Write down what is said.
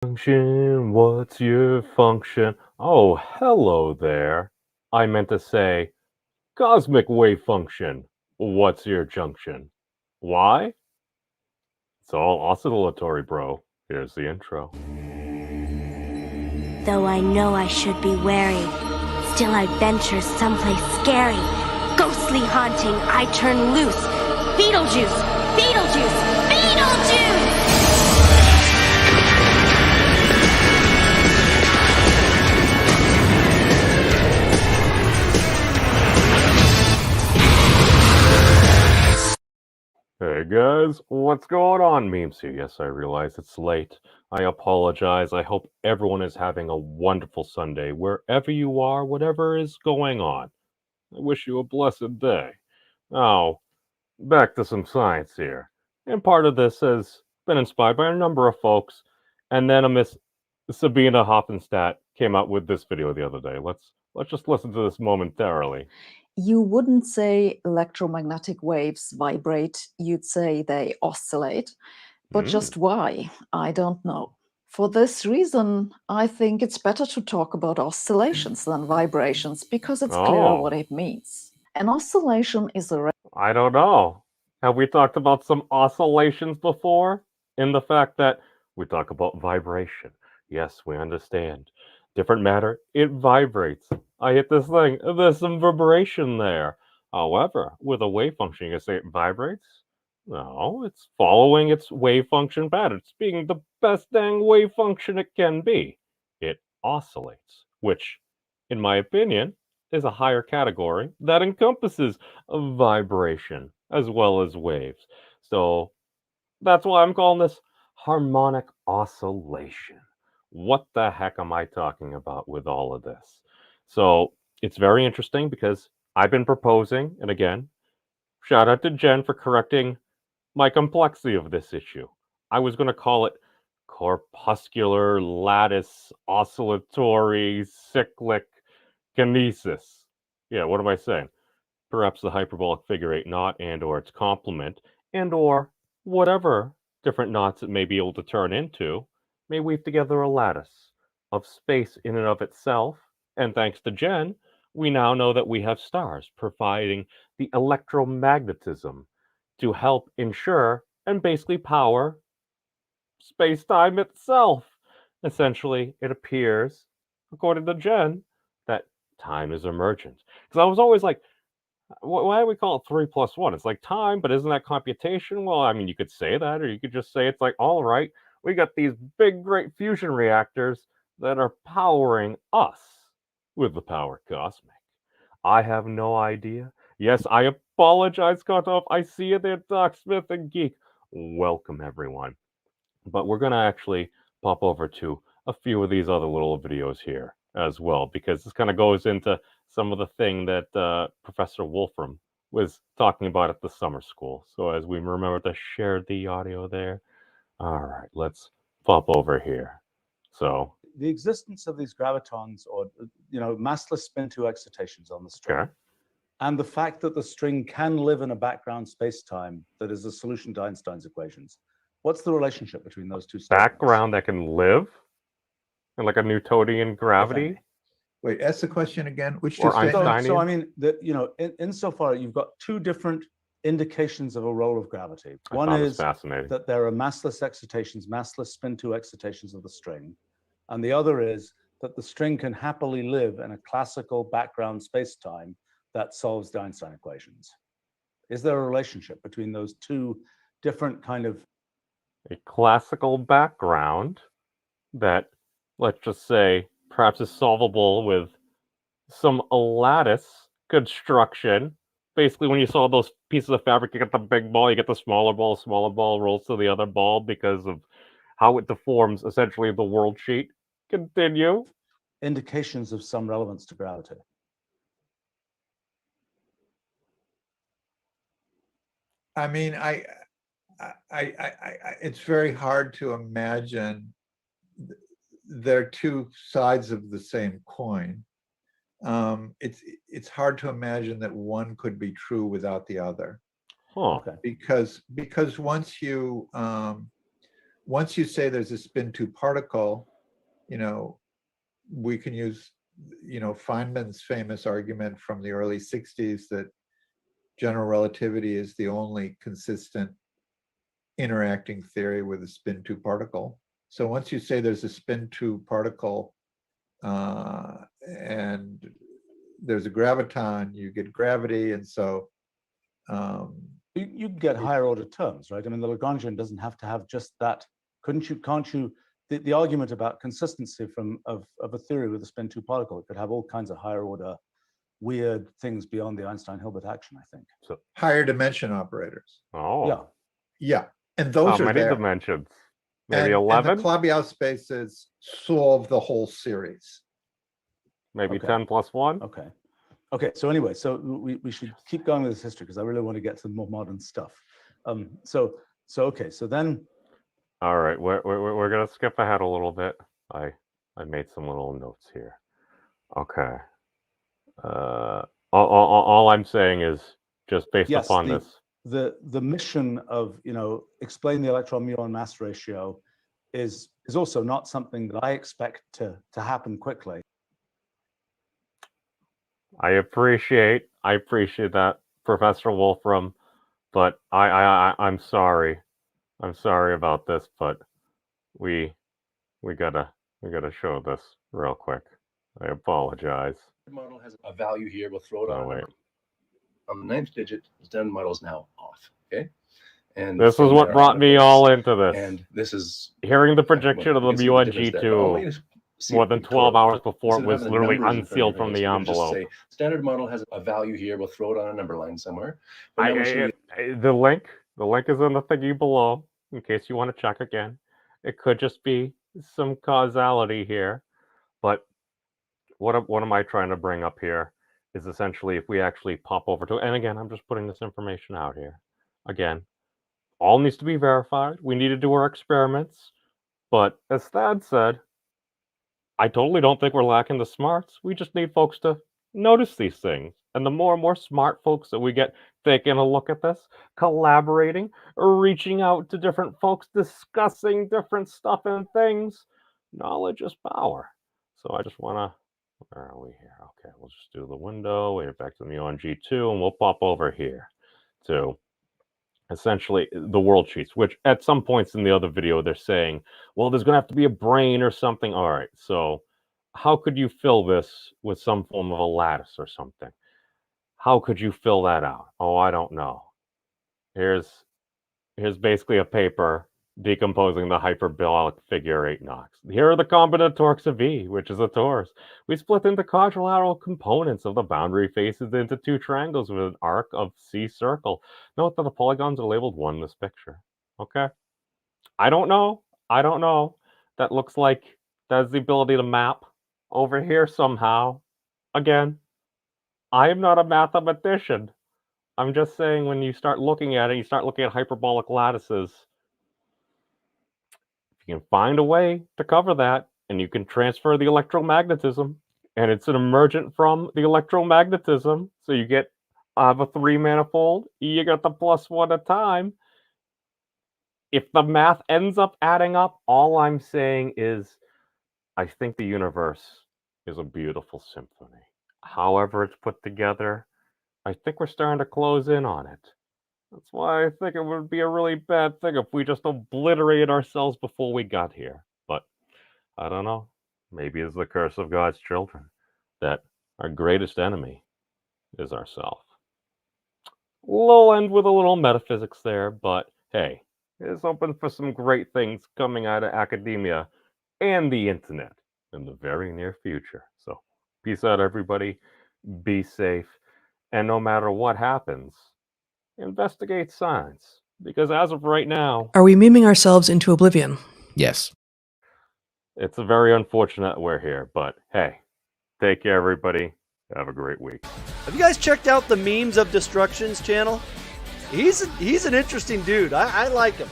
Function, what's your function? Oh, hello there. I meant to say, cosmic wave function, what's your junction? Why? It's all oscillatory, bro. Here's the intro. Though I know I should be wary, still I venture someplace scary. Ghostly haunting, I turn loose. Beetlejuice! Beetlejuice! Beetlejuice! Hey guys, what's going on? Memes here. Yes, I realize it's late. I apologize. I hope everyone is having a wonderful Sunday, wherever you are, whatever is going on. I wish you a blessed day. Now, back to some science here. And part of this has been inspired by a number of folks. And then a Miss Sabina Hoppenstadt came out with this video the other day. Let's just listen to this momentarily. You wouldn't say electromagnetic waves vibrate, you'd say they oscillate. But just why? I don't know. For this reason, I think it's better to talk about oscillations than vibrations because it's clearer what it means. An oscillation is a I don't know. Have we talked about some oscillations before? In the fact that we talk about vibration. Yes, we understand. Different matter, it vibrates. I hit this thing, there's some vibration there. However, with a wave function, you can say it vibrates? No, it's following its wave function pattern. It's being the best dang wave function it can be. It oscillates, which, in my opinion, is a higher category that encompasses vibration as well as waves. So that's why I'm calling this harmonic oscillation. What the heck am I talking about with all of this? So it's very interesting because I've been proposing, and again, shout out to Jen for correcting my complexity of this issue. I was going to call it corpuscular lattice oscillatory cyclic kinesis. Yeah, what am I saying? Perhaps the hyperbolic figure eight knot and or its complement and or whatever different knots it may be able to turn into may weave together a lattice of space in and of itself. And thanks to Jen, we now know that we have stars providing the electromagnetism to help ensure and basically power space time itself. Essentially, it appears, according to Jen, that time is emergent. Because I was always like, why do we call it 3+1? It's like time, but isn't that computation? Well, I mean, you could say that, or you could just say it's like, all right, we got these big, great fusion reactors that are powering us with the power cosmic. I have no idea. Yes, I apologize, Kotov. I see you there, Doc Smith and Geek. Welcome, everyone. But we're going to actually pop over to a few of these other little videos here as well, because this kind of goes into some of the thing that Professor Wolfram was talking about at the summer school. So as we remember to share the audio there. All right, let's pop over here. So the existence of these gravitons, or massless spin-2 excitations on the string, okay. And the fact that the string can live in a background space-time that is a solution to Einstein's equations. What's the relationship between those two statements? Background that can live in like a Newtonian gravity. Wait, ask the question again. Which two Or statements? So I mean, insofar you've got two different indications of a role of gravity. One is that there are massless excitations, massless spin-2 excitations of the string, and the other is that the string can happily live in a classical background space-time that solves the Einstein equations. Is there a relationship between those two different kind of... A classical background that, let's just say, perhaps is solvable with some lattice construction. Basically, when you saw those pieces of fabric, you get the big ball, you get the smaller ball rolls to the other ball because of how it deforms essentially the world sheet. Continue. Indications of some relevance to gravity. I mean, it's very hard to imagine. They're two sides of the same coin. It's hard to imagine that one could be true without the other. Huh. Because once you once you say there's a spin 2 particle, we can use, Feynman's famous argument from the early 60s that general relativity is the only consistent interacting theory with a spin 2 particle. So once you say there's a spin 2 particle and there's a graviton, you get gravity, and so you get higher order terms, right? I mean, the Lagrangian doesn't have to have just that. Can't you? The argument about consistency of a theory with a spin 2 particle, it could have all kinds of higher order weird things beyond the Einstein-Hilbert action, I think. So higher dimension operators. Oh. Yeah. And those How are many there. dimensions? Maybe and 11? And the Clavier spaces solve the whole series. Maybe 10 plus 1? Okay. Okay, so anyway, so we should keep going with this history because I really want to get to the more modern stuff. So then. All right, we're gonna skip ahead a little bit. I made some little notes here. Okay. All I'm saying is just based upon this. The mission of explain the electron muon mass ratio is also not something that I expect to happen quickly. I appreciate that, Professor Wolfram, but I'm sorry. I'm sorry about this, but we gotta show this real quick. I apologize. The model has a value here. We'll throw it on. Wait. On the 9th digit, the standard model is now off. Okay. And this is what brought me all into this. And this is hearing the prediction of the muon G2 more than 12 hours before it was literally unsealed from the envelope. Say, standard model has a value here. We'll throw it on a number line somewhere. The link is in the thingy below in case you want to check again. It could just be some causality here, but what am I trying to bring up here is essentially if we actually pop over to, and again, I'm just putting this information out here. Again, all needs to be verified. We need to do our experiments, but as Thad said, I totally don't think we're lacking the smarts. We just need folks to notice these things. And the more and more smart folks that we get taking a look at this, collaborating, reaching out to different folks, discussing different stuff and things, knowledge is power. So I just want to, where are we here? Okay, we'll just do the window, wait back to the muon G2, and we'll pop over here to essentially the world sheets, which at some points in the other video, they're saying, well, there's going to have to be a brain or something. All right, so how could you fill this with some form of a lattice or something? How could you fill that out? Oh, I don't know. Here's basically a paper decomposing the hyperbolic figure 8 Knox. Here are the combinatorics of E, which is a torus. We split into quadrilateral components of the boundary faces into 2 triangles with an arc of C circle. Note that the polygons are labeled 1 in this picture. Okay? I don't know. That looks like that has the ability to map over here somehow. Again, I am not a mathematician. I'm just saying when you start looking at it, you start looking at hyperbolic lattices. If you can find a way to cover that, and you can transfer the electromagnetism, and it's an emergent from the electromagnetism, so you get a 3-manifold, you got the +1 at a time. If the math ends up adding up, all I'm saying is I think the universe is a beautiful symphony. However it's put together, I think we're starting to close in on it. That's why I think it would be a really bad thing if we just obliterated ourselves before we got here. But I don't know. Maybe it's the curse of God's children that our greatest enemy is ourself. We'll end with a little metaphysics there, but hey, it's open for some great things coming out of academia and the internet in the very near future. So peace out, everybody. Be safe. And no matter what happens, investigate science. Because as of right now... Are we memeing ourselves into oblivion? Yes. It's a very unfortunate we're here, but hey, take care, everybody. Have a great week. Have you guys checked out the Memes of Destruction's channel? He's an interesting dude. I like him.